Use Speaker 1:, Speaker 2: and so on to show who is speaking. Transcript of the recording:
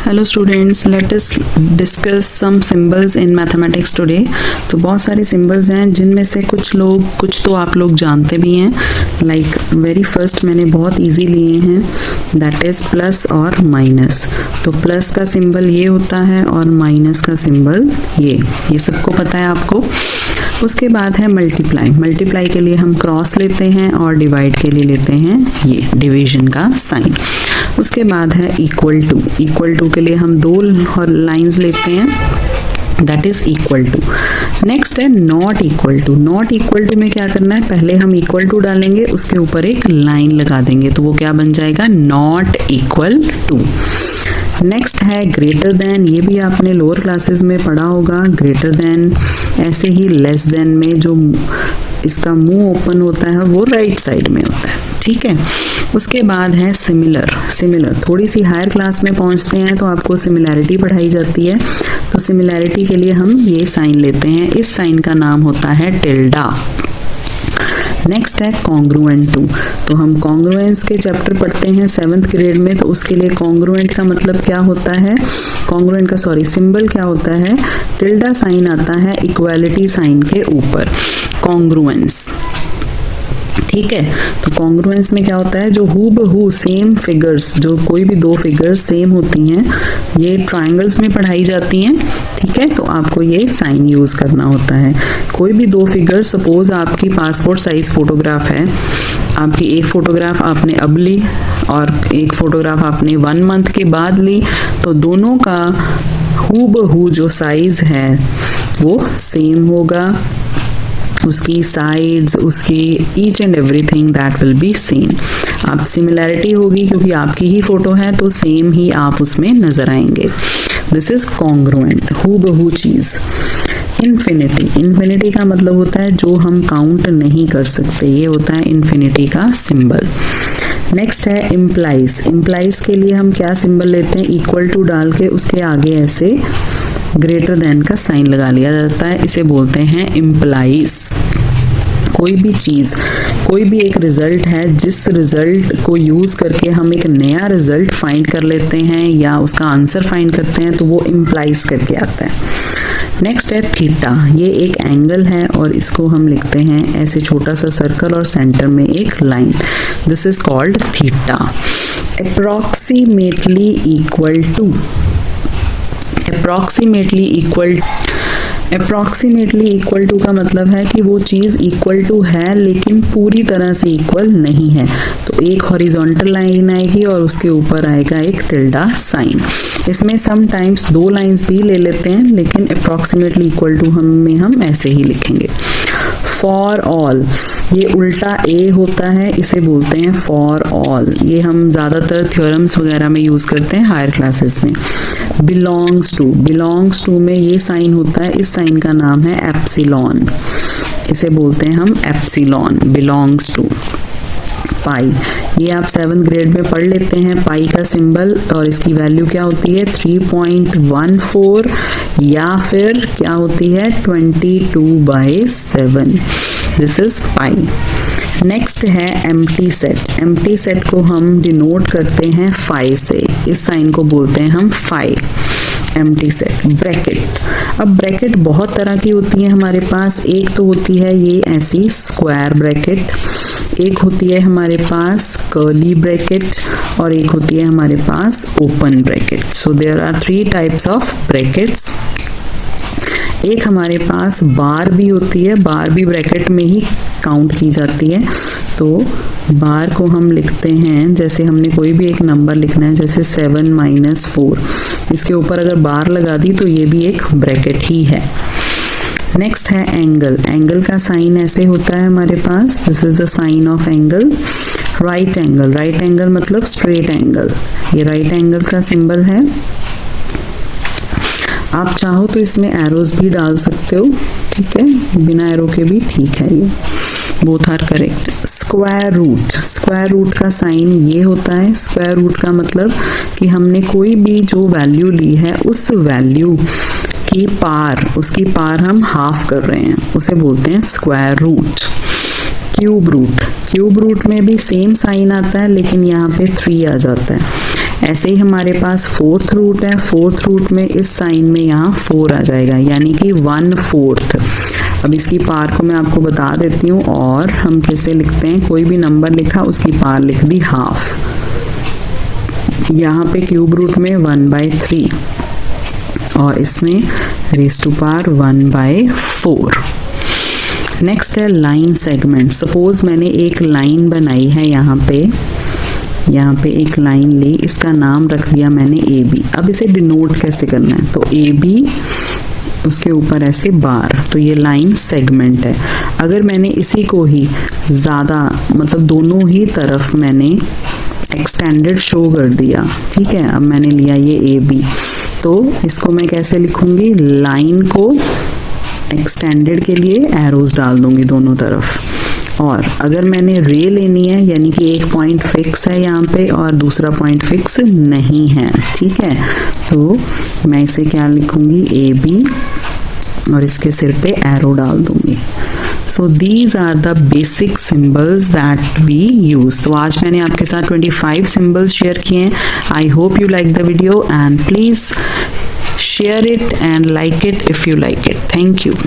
Speaker 1: Hello students, let us discuss some symbols in mathematics today. तो बहुत सारे symbols हैं जिनमें से कुछ तो आप लोग जानते भी हैं। लाइक वेरी फर्स्ट मैंने बहुत इजी लिए हैं, दैट इज प्लस और माइनस। तो प्लस का सिंबल ये होता है और माइनस का सिंबल ये सबको पता है आपको। उसके बाद है मल्टीप्लाई। मल्टीप्लाई के लिए हम क्रॉस लेते हैं और डिवाइड के लिए लेते हैं ये डिवीजन का साइन। उसके बाद है इक्वल टू। इक्वल टू के लिए हम दो लाइंस लेते हैं, that is equal to. Next है not equal to. Not equal to में क्या करना है, पहले हम इक्वल टू डालेंगे, उसके ऊपर एक लाइन लगा देंगे, तो वो क्या बन जाएगा, नॉट इक्वल टू। नेक्स्ट है ग्रेटर देन। ये भी आपने लोअर क्लासेस में पढ़ा होगा। ग्रेटर देन, ऐसे ही लेस देन में जो इसका मुंह ओपन होता है वो राइट साइड में होता है, ठीक है। उसके बाद है सिमिलर। सिमिलर थोड़ी सी हायर क्लास में पहुंचते हैं तो आपको सिमिलैरिटी पढ़ाई जाती है। तो सिमिलैरिटी के लिए हम ये साइन लेते हैं, इस साइन का नाम होता है टिल्डा। नेक्स्ट है कॉन्ग्रुएंट टू। तो हम कॉन्ग्रुएंस के चैप्टर पढ़ते हैं 7th ग्रेड में, तो उसके लिए कॉन्ग्रुएंट का मतलब क्या होता है, कॉन्ग्रुएंट का सिंबल क्या होता है, टिल्डा साइन आता है इक्वालिटी साइन के ऊपर, कॉन्ग्रुएंस, ठीक है। तो कॉन्ग्रुएंस में क्या होता है, जो हूबहू सेम फिगर्स, जो कोई भी दो फिगर्स सेम होती हैं, ये ट्रायंगल्स में पढ़ाई जाती हैं, ठीक है। तो आपको ये साइन यूज करना होता है। कोई भी दो फिगर, सपोज आपकी पासपोर्ट साइज फोटोग्राफ है, आपकी एक फोटोग्राफ आपने अब ली और एक फोटोग्राफ आपने 1 मंथ के बाद ली, तो दोनों का हूबहू जो साइज है वो सेम होगा, उसकी साइड्स, उसकी each and everything that will be same. आप सिमिलैरिटी होगी क्योंकि आपकी ही फोटो है तो सेम ही आप उसमें नजर आएंगे। दिस इज कॉन्ग्रुएंट, हूबहू चीज। इन्फिनिटी। इन्फिनिटी का मतलब होता है जो हम काउंट नहीं कर सकते, ये होता है इन्फिनिटी का सिंबल। नेक्स्ट है इम्प्लाइज। इम्प्लाइज के लिए हम क्या सिंबल लेते हैं, इक्वल टू डाल के उसके आगे ऐसे ग्रेटर देन का साइन लगा लिया जाता है, इसे बोलते हैं इम्प्लाइज। कोई भी चीज, कोई भी एक रिजल्ट है, जिस रिजल्ट को यूज करके हम एक नया रिजल्ट फाइंड कर लेते हैं या उसका आंसर फाइंड करते हैं, तो वो इम्प्लाइज करके आता है। नेक्स्ट है थीटा। ये एक एंगल है और इसको हम लिखते हैं ऐसे छोटा सा सर्कल और सेंटर में एक line, this is called theta. Approximately equal to. Approximately equal to का मतलब है कि वो चीज इक्वल टू है लेकिन पूरी तरह से इक्वल नहीं है। तो एक हॉरिजॉन्टल लाइन आएगी और उसके ऊपर आएगा एक टिल्डा साइन। इसमें समटाइम्स 2 लाइंस भी ले लेते हैं, लेकिन अप्रॉक्सीमेटली इक्वल टू हम ऐसे ही लिखेंगे। फॉर ऑल, ये उल्टा ए होता है, इसे बोलते हैं फॉर ऑल। ये हम ज्यादातर थ्योरम्स वगैरह में यूज करते हैं हायर क्लासेस में। Belongs to. बिलोंग्स टू में ये साइन होता है, इस साइन का नाम है एप्सिलॉन, इसे बोलते हैं हम एप्सिलॉन। Belongs to. पाई, ये आप 7th ग्रेड में पढ़ लेते हैं पाई का सिंबल, और इसकी वैल्यू क्या होती है 3.14 या फिर क्या होती है 22/7। This is pi. नेक्स्ट है एम्प्टी सेट। एम्प्टी सेट को हम डिनोट करते हैं फाई से, इस साइन को बोलते हैं हम फाई, एम्प्टी सेट। ब्रैकेट। अब ब्रैकेट बहुत तरह की होती है हमारे पास। एक तो होती है ये ऐसी स्क्वायर ब्रैकेट, एक होती है हमारे पास कर्ली ब्रैकेट, और एक होती है हमारे पास open bracket. So there are 3 types of brackets. एक हमारे पास बार भी होती है, बार भी ब्रैकेट में ही काउंट की जाती है। तो बार को हम लिखते हैं, जैसे हमने कोई भी एक नंबर लिखना है, जैसे 7 - 4, इसके ऊपर अगर बार लगा दी तो ये भी एक ब्रैकेट ही है। नेक्स्ट है एंगल। एंगल का साइन ऐसे होता है हमारे पास, this is the sign of angle. Right angle. Right angle मतलब स्ट्रेट एंगल, ये राइट एंगल का सिंबल है। आप चाहो तो इसमें एरोज भी डाल सकते हो, ठीक है, बिना एरो के भी ठीक है, ये both are correct. Square root. Square root का साइन ये होता है। स्क्वायर रूट का मतलब कि हमने कोई भी जो वैल्यू ली है उस वैल्यू की पार, उसकी पार हम हाफ कर रहे हैं, उसे बोलते हैं square root. Cube root. Cube root में भी सेम साइन आता है लेकिन यहाँ पे 3 आ जाता है। ऐसे ही हमारे पास फोर्थ रूट है, फोर्थ रूट में इस साइन में यहाँ 4 आ जाएगा, यानी कि 1/4। अब इसकी पार को मैं आपको बता देती हूँ, और हम कैसे लिखते हैं, कोई भी नंबर लिखा उसकी पार लिख दी हाफ। यहाँ पे क्यूब रूट में 1/3 और इसमें रेज़ टू पावर 1/4। नेक्स्ट है लाइन सेगमेंट। सपोज मैंने एक लाइन बनाई है, यहाँ पे एक लाइन ली, इसका नाम रख दिया मैंने AB। अब इसे डिनोट कैसे करना है, तो AB उसके ऊपर ऐसे बार, तो ये लाइन सेगमेंट है। अगर मैंने इसी को ही ज़्यादा मतलब दोनों ही तरफ मैंने एक्सटेंडेड शो कर दिया, ठीक है, अब मैंने लिया ये AB, तो इसको मैं कैसे लिखूंगी, लाइन को एक्सटेंडेड के लिए एरोज डाल दूंगी दोनों तरफ। और अगर मैंने रे लेनी है, यानी कि एक पॉइंट फिक्स है यहाँ पे और दूसरा पॉइंट फिक्स नहीं है, ठीक है, तो मैं इसे क्या लिखूंगी, AB, और इसके सिर पे एरो डाल दूंगी। So these are the basic symbols that we use. तो आज मैंने आपके साथ 25 सिंबल्स शेयर किए हैं। I hope you like the video, and please share it and like it if you like it. Thank you.